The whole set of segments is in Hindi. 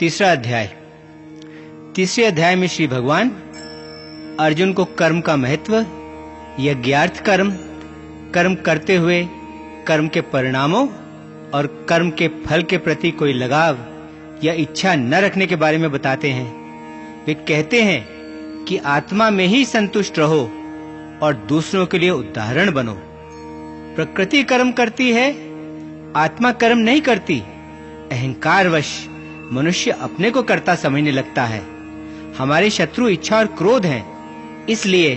तीसरा अध्याय। तीसरे अध्याय में श्री भगवान अर्जुन को कर्म का महत्व, यज्ञार्थ कर्म, कर्म करते हुए कर्म के परिणामों और कर्म के फल के प्रति कोई लगाव या इच्छा न रखने के बारे में बताते हैं। वे कहते हैं कि आत्मा में ही संतुष्ट रहो और दूसरों के लिए उदाहरण बनो। प्रकृति कर्म करती है, आत्मा कर्म नहीं करती। अहंकारवश मनुष्य अपने को कर्ता समझने लगता है। हमारे शत्रु इच्छा और क्रोध हैं, इसलिए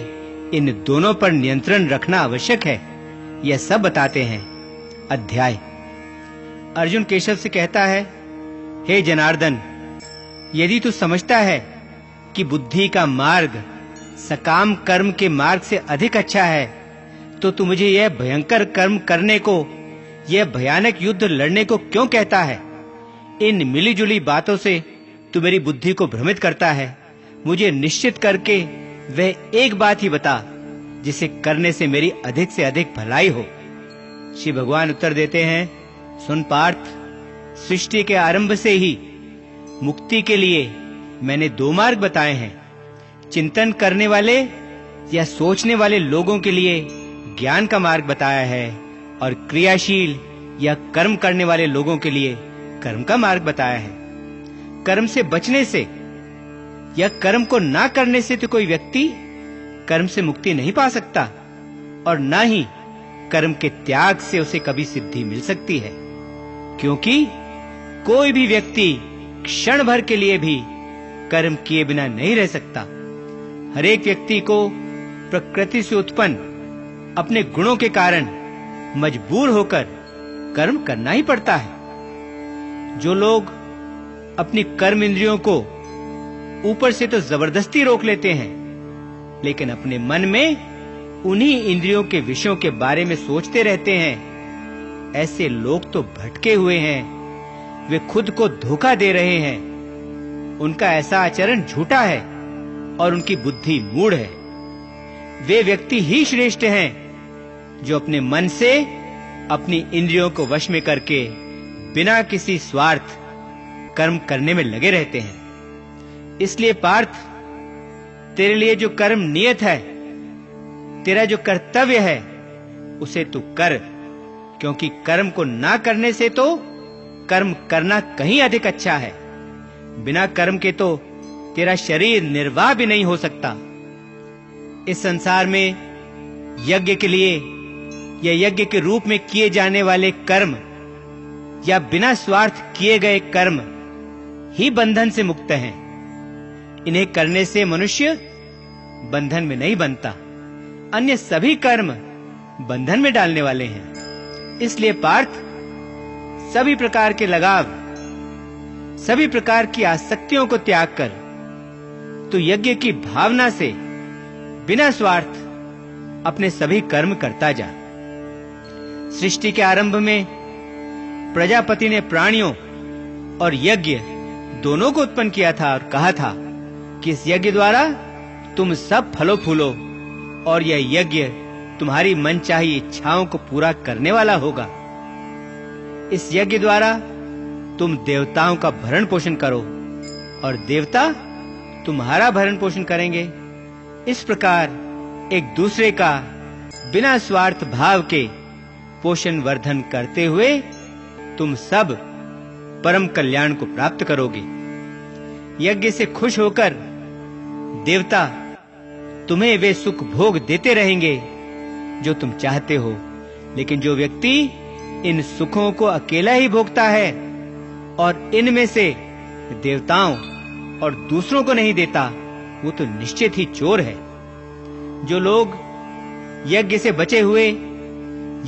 इन दोनों पर नियंत्रण रखना आवश्यक है। यह सब बताते हैं। अध्याय। अर्जुन केशव से कहता है, हे जनार्दन, यदि तू समझता है कि बुद्धि का मार्ग सकाम कर्म के मार्ग से अधिक अच्छा है, तो तू मुझे यह भयंकर कर्म करने को, यह भयानक युद्ध लड़ने को क्यों कहता है? इन मिलीजुली बातों से तू मेरी बुद्धि को भ्रमित करता है। मुझे निश्चित करके वह एक बात ही बता जिसे करने से मेरी अधिक से अधिक भलाई हो। श्री भगवान उत्तर देते हैं, सुन पार्थ, सृष्टि के आरंभ से ही मुक्ति के लिए मैंने दो मार्ग बताए हैं। चिंतन करने वाले या सोचने वाले लोगों के लिए ज्ञान का मार्ग बताया है और क्रियाशील या कर्म करने वाले लोगों के लिए कर्म का मार्ग बताया है। कर्म से बचने से या कर्म को ना करने से तो कोई व्यक्ति कर्म से मुक्ति नहीं पा सकता और ना ही कर्म के त्याग से उसे कभी सिद्धि मिल सकती है, क्योंकि कोई भी व्यक्ति क्षण भर के लिए भी कर्म किए बिना नहीं रह सकता। हर एक व्यक्ति को प्रकृति से उत्पन्न अपने गुणों के कारण मजबूर होकर कर्म करना ही पड़ता है। जो लोग अपनी कर्म इंद्रियों को ऊपर से तो जबरदस्ती रोक लेते हैं, लेकिन अपने मन में उन्हीं इंद्रियों के विषयों के बारे में सोचते रहते हैं, ऐसे लोग तो भटके हुए हैं। वे खुद को धोखा दे रहे हैं। उनका ऐसा आचरण झूठा है और उनकी बुद्धि मूढ़ है। वे व्यक्ति ही श्रेष्ठ हैं जो अपने मन से अपनी इंद्रियों को वश में करके बिना किसी स्वार्थ कर्म करने में लगे रहते हैं। इसलिए पार्थ, तेरे लिए जो कर्म नियत है, तेरा जो कर्तव्य है, उसे तू कर, क्योंकि कर्म को ना करने से तो कर्म करना कहीं अधिक अच्छा है। बिना कर्म के तो तेरा शरीर निर्वाह भी नहीं हो सकता। इस संसार में यज्ञ के लिए या यज्ञ के रूप में किए जाने वाले कर्म या बिना स्वार्थ किए गए कर्म ही बंधन से मुक्त हैं। इन्हें करने से मनुष्य बंधन में नहीं बनता। अन्य सभी कर्म बंधन में डालने वाले हैं। इसलिए पार्थ, सभी प्रकार के लगाव, सभी प्रकार की आसक्तियों को त्याग कर तो यज्ञ की भावना से बिना स्वार्थ अपने सभी कर्म करता जा। सृष्टि के आरंभ में प्रजापति ने प्राणियों और यज्ञ दोनों को उत्पन्न किया था और कहा था कि इस यज्ञ द्वारा तुम सब फलो फूलो और यह यज्ञ तुम्हारी मनचाही इच्छाओं को पूरा करने वाला होगा। इस यज्ञ द्वारा तुम देवताओं का भरण पोषण करो और देवता तुम्हारा भरण पोषण करेंगे। इस प्रकार एक दूसरे का बिना स्वार्थ भाव के पोषण वर्धन करते हुए तुम सब परम कल्याण को प्राप्त करोगे। यज्ञ से खुश होकर देवता तुम्हें वे सुख भोग देते रहेंगे जो तुम चाहते हो, लेकिन जो व्यक्ति इन सुखों को अकेला ही भोगता है और इनमें से देवताओं और दूसरों को नहीं देता, वो तो निश्चित ही चोर है। जो लोग यज्ञ से बचे हुए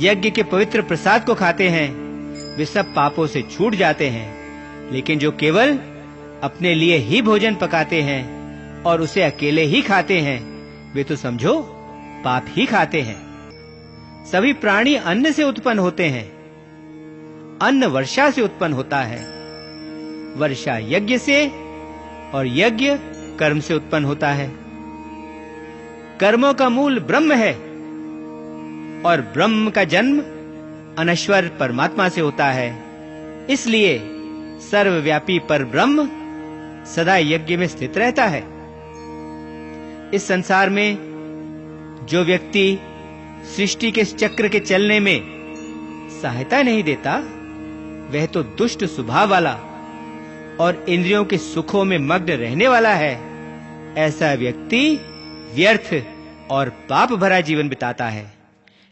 यज्ञ के पवित्र प्रसाद को खाते हैं, वे सब पापों से छूट जाते हैं, लेकिन जो केवल अपने लिए ही भोजन पकाते हैं और उसे अकेले ही खाते हैं, वे तो समझो पाप ही खाते हैं। सभी प्राणी अन्न से उत्पन्न होते हैं। अन्न वर्षा से उत्पन्न होता है, वर्षा यज्ञ से और यज्ञ कर्म से उत्पन्न होता है। कर्मों का मूल ब्रह्म है और ब्रह्म का जन्म अनश्वर परमात्मा से होता है। इसलिए सर्वव्यापी पर ब्रह्म सदा यज्ञ में स्थित रहता है। इस संसार में जो व्यक्ति सृष्टि के चक्र के चलने में सहायता नहीं देता, वह तो दुष्ट स्वभाव वाला और इंद्रियों के सुखों में मग्न रहने वाला है। ऐसा व्यक्ति व्यर्थ और पाप भरा जीवन बिताता है।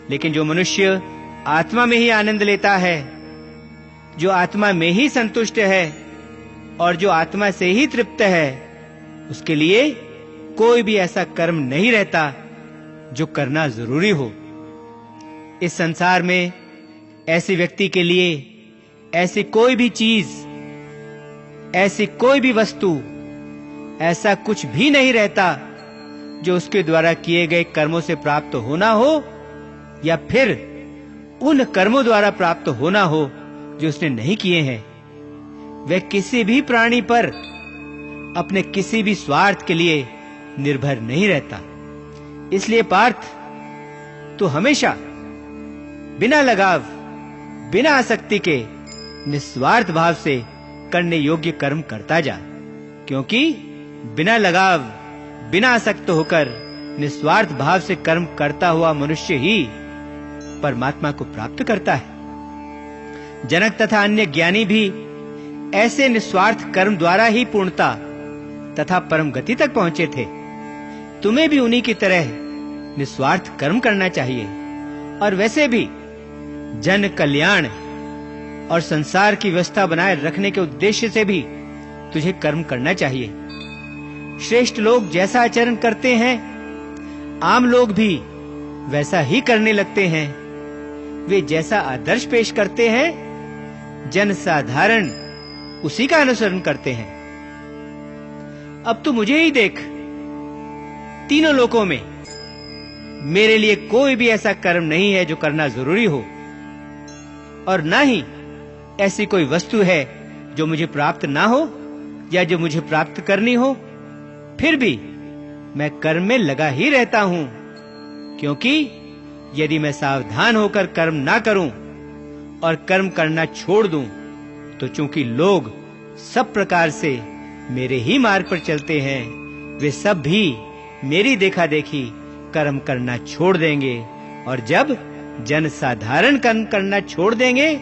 लेकिन जो मनुष्य आत्मा में ही आनंद लेता है, जो आत्मा में ही संतुष्ट है और जो आत्मा से ही तृप्त है, उसके लिए कोई भी ऐसा कर्म नहीं रहता जो करना जरूरी हो। इस संसार में ऐसे व्यक्ति के लिए ऐसी कोई भी चीज, ऐसी कोई भी वस्तु, ऐसा कुछ भी नहीं रहता जो उसके द्वारा किए गए कर्मों से प्राप्त होना हो या फिर उन कर्मों द्वारा प्राप्त होना हो जो उसने नहीं किए हैं। वह किसी भी प्राणी पर अपने किसी भी स्वार्थ के लिए निर्भर नहीं रहता। इसलिए पार्थ, तू हमेशा बिना लगाव, बिना आसक्ति के निस्वार्थ भाव से करने योग्य कर्म करता जा, क्योंकि बिना लगाव, बिना आसक्त होकर निस्वार्थ भाव से कर्म करता हुआ मनुष्य ही परमात्मा को प्राप्त करता है। जनक तथा अन्य ज्ञानी भी ऐसे निस्वार्थ कर्म द्वारा ही पूर्णता तथा परम गति तक पहुंचे थे। तुम्हें भी उन्हीं की तरह निस्वार्थ कर्म करना चाहिए, और वैसे भी जन कल्याण और संसार की व्यवस्था बनाए रखने के उद्देश्य से भी तुझे कर्म करना चाहिए। श्रेष्ठ लोग जैसा आचरण करते हैं, आम लोग भी वैसा ही करने लगते हैं। वे जैसा आदर्श पेश करते हैं, जन साधारण उसी का अनुसरण करते हैं। अब तो मुझे ही देख, तीनों लोकों में मेरे लिए कोई भी ऐसा कर्म नहीं है जो करना जरूरी हो, और ना ही ऐसी कोई वस्तु है जो मुझे प्राप्त ना हो या जो मुझे प्राप्त करनी हो। फिर भी मैं कर्म में लगा ही रहता हूं, क्योंकि यदि मैं सावधान होकर कर्म ना करूं और कर्म करना छोड़ दूं, तो चूंकि लोग सब प्रकार से मेरे ही मार्ग पर चलते हैं, वे सब भी मेरी देखा देखी कर्म करना छोड़ देंगे, और जब जन साधारण कर्म करना छोड़ देंगे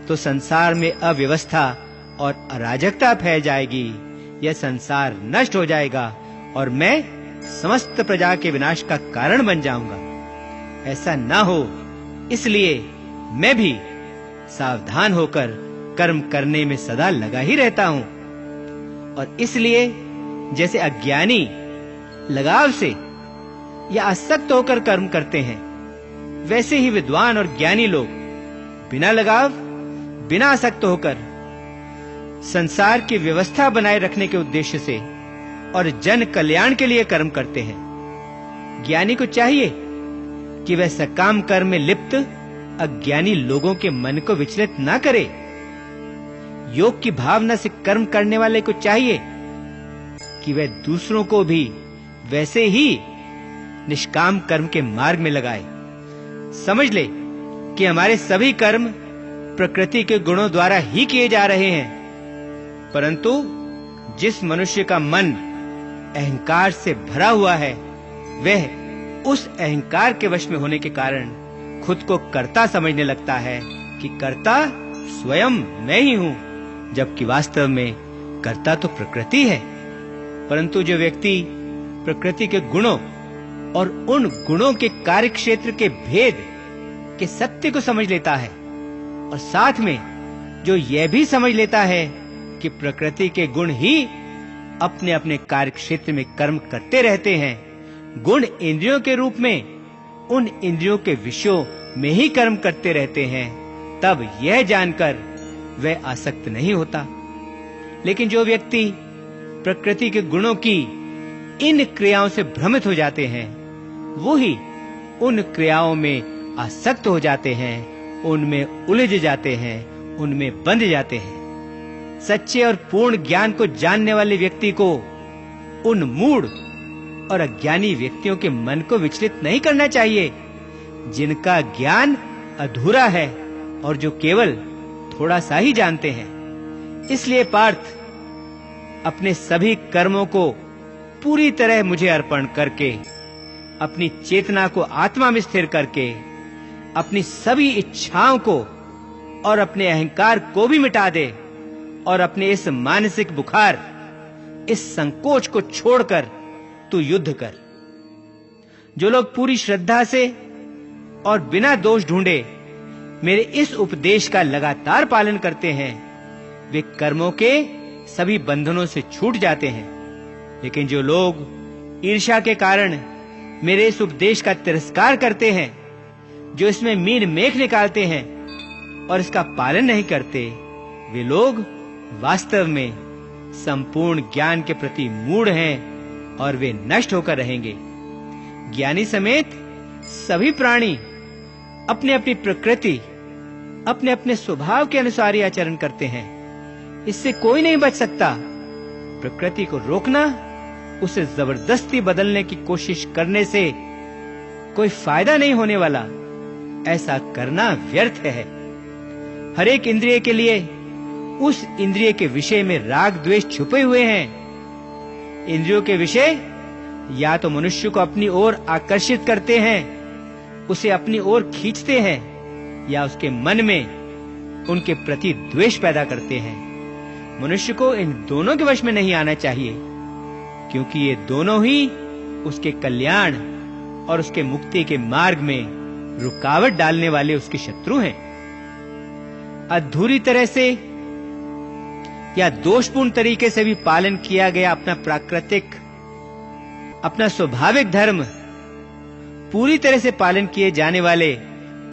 तो संसार में अव्यवस्था और अराजकता फैल जाएगी। यह संसार नष्ट हो जाएगा और मैं समस्त प्रजा के विनाश का कारण बन जाऊंगा। ऐसा ना हो, इसलिए मैं भी सावधान होकर कर्म करने में सदा लगा ही रहता हूं। और इसलिए जैसे अज्ञानी लगाव से या आसक्त होकर कर्म करते हैं, वैसे ही विद्वान और ज्ञानी लोग बिना लगाव, बिना आसक्त होकर संसार की व्यवस्था बनाए रखने के उद्देश्य से और जन कल्याण के लिए कर्म करते हैं। ज्ञानी को चाहिए कि वह सकाम कर्म में लिप्त अज्ञानी लोगों के मन को विचलित ना करे। योग की भावना से कर्म करने वाले को चाहिए कि वह दूसरों को भी वैसे ही निष्काम कर्म के मार्ग में लगाए। समझ ले कि हमारे सभी कर्म प्रकृति के गुणों द्वारा ही किए जा रहे हैं, परंतु जिस मनुष्य का मन अहंकार से भरा हुआ है, वह उस अहंकार के वश में होने के कारण खुद को कर्ता समझने लगता है कि कर्ता स्वयं मैं ही हूं, जबकि वास्तव में कर्ता तो प्रकृति है। परंतु जो व्यक्ति प्रकृति के गुणों और उन गुणों के कार्य क्षेत्र के भेद के सत्य को समझ लेता है, और साथ में जो यह भी समझ लेता है कि प्रकृति के गुण ही अपने अपने कार्य क्षेत्र में कर्म करते रहते हैं, गुण इंद्रियों के रूप में उन इंद्रियों के विषयों में ही कर्म करते रहते हैं, तब यह जानकर वह आसक्त नहीं होता। लेकिन जो व्यक्ति प्रकृति के गुणों की इन क्रियाओं से भ्रमित हो जाते हैं, वो ही उन क्रियाओं में आसक्त हो जाते हैं, उनमें उलझ जाते हैं, उनमें बंध जाते हैं। सच्चे और पूर्ण ज्ञान को जानने वाले व्यक्ति को उन मूढ़ और अज्ञानी व्यक्तियों के मन को विचलित नहीं करना चाहिए, जिनका ज्ञान अधूरा है और जो केवल थोड़ा सा ही जानते हैं। इसलिए पार्थ, अपने सभी कर्मों को पूरी तरह मुझे अर्पण करके, अपनी चेतना को आत्मा में स्थिर करके, अपनी सभी इच्छाओं को और अपने अहंकार को भी मिटा दे और अपने इस मानसिक बुखार, इस संकोच को छोड़कर तू युद्ध कर। जो लोग पूरी श्रद्धा से और बिना दोष ढूंढे मेरे इस उपदेश का लगातार पालन करते हैं, वे कर्मों के सभी बंधनों से छूट जाते हैं। लेकिन जो लोग ईर्ष्या के कारण मेरे इस उपदेश का तिरस्कार करते हैं, जो इसमें मीन मेख निकालते हैं और इसका पालन नहीं करते, वे लोग वास्तव में संपूर्ण ज्ञान के प्रति मूढ़ हैं और वे नष्ट होकर रहेंगे। ज्ञानी समेत सभी प्राणी अपने अपनी प्रकृति, अपने अपने स्वभाव के अनुसार ही आचरण करते हैं। इससे कोई नहीं बच सकता। प्रकृति को रोकना, उसे जबरदस्ती बदलने की कोशिश करने से कोई फायदा नहीं होने वाला। ऐसा करना व्यर्थ है। हर एक इंद्रिय के लिए उस इंद्रिय के विषय में राग द्वेष छुपे हुए हैं। इंद्रियों के विषय या तो मनुष्य को अपनी ओर आकर्षित करते हैं, उसे अपनी ओर खींचते हैं, या उसके मन में उनके प्रति द्वेष पैदा करते हैं। मनुष्य को इन दोनों के वश में नहीं आना चाहिए, क्योंकि ये दोनों ही उसके कल्याण और उसके मुक्ति के मार्ग में रुकावट डालने वाले उसके शत्रु हैं। अधूरी तरह से या दोषपूर्ण तरीके से भी पालन किया गया अपना प्राकृतिक, अपना स्वाभाविक धर्म पूरी तरह से पालन किए जाने वाले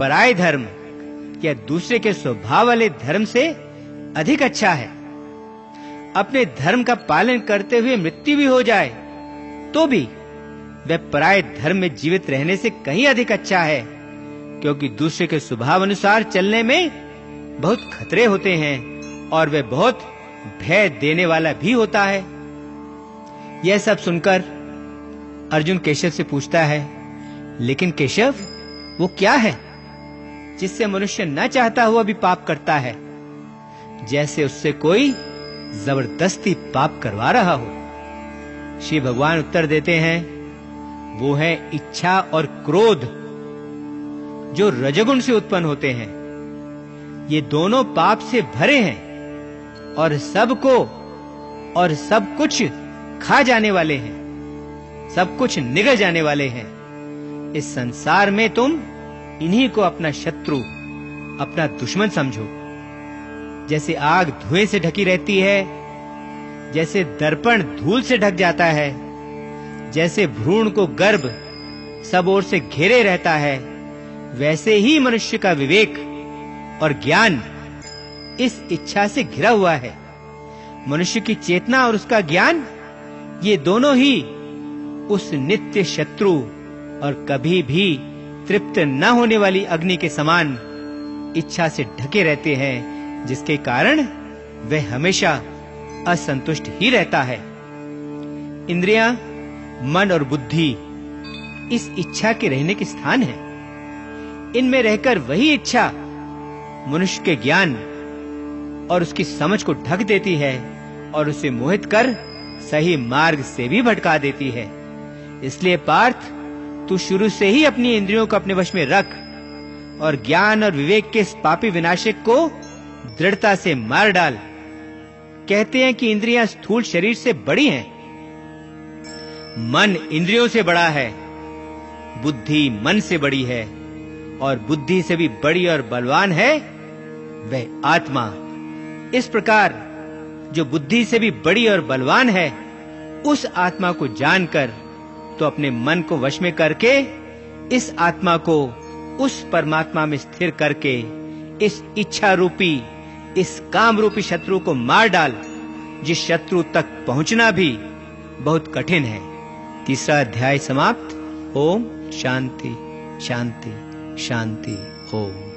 पराये धर्म या दूसरे के स्वभाव वाले धर्म से अधिक अच्छा है। अपने धर्म का पालन करते हुए मृत्यु भी हो जाए तो भी वह पराये धर्म में जीवित रहने से कहीं अधिक अच्छा है, क्योंकि दूसरे के स्वभाव अनुसार चलने में बहुत खतरे होते हैं और वह बहुत भय देने वाला भी होता है। यह सब सुनकर अर्जुन केशव से पूछता है, लेकिन केशव, वो क्या है जिससे मनुष्य न चाहता हुआ भी पाप करता है, जैसे उससे कोई जबरदस्ती पाप करवा रहा हो? श्री भगवान उत्तर देते हैं, वो है इच्छा और क्रोध, जो रजोगुण से उत्पन्न होते हैं। ये दोनों पाप से भरे हैं और सबको और सब कुछ खा जाने वाले हैं, सब कुछ निगल जाने वाले हैं। इस संसार में तुम इन्हीं को अपना शत्रु, अपना दुश्मन समझो। जैसे आग धुएं से ढकी रहती है, जैसे दर्पण धूल से ढक जाता है, जैसे भ्रूण को गर्भ सब ओर से घेरे रहता है, वैसे ही मनुष्य का विवेक और ज्ञान इस इच्छा से घिरा हुआ है। मनुष्य की चेतना और उसका ज्ञान, ये दोनों ही उस नित्य शत्रु और कभी भी तृप्त न होने वाली अग्नि के समान इच्छा से ढके रहते हैं, जिसके कारण वह हमेशा असंतुष्ट ही रहता है। इंद्रियां, मन और बुद्धि इस इच्छा के रहने के स्थान है। इनमें रहकर वही इच्छा मनुष्य के ज्ञान और उसकी समझ को ढक देती है और उसे मोहित कर सही मार्ग से भी भटका देती है। इसलिए पार्थ, तू शुरू से ही अपनी इंद्रियों को अपने वश में रख और ज्ञान और विवेक के इस पापी विनाशक को दृढ़ता से मार डाल। कहते हैं कि इंद्रियां स्थूल शरीर से बड़ी हैं, मन इंद्रियों से बड़ा है, बुद्धि मन से बड़ी है, और बुद्धि से भी बड़ी और बलवान है वह आत्मा। इस प्रकार जो बुद्धि से भी बड़ी और बलवान है, उस आत्मा को जानकर तो अपने मन को वश में करके इस आत्मा को उस परमात्मा में स्थिर करके इस इच्छा रूपी, इस काम रूपी शत्रु को मार डाल, जिस शत्रु तक पहुंचना भी बहुत कठिन है। 3रा अध्याय समाप्त। ओम शांति शांति शांति। ओम।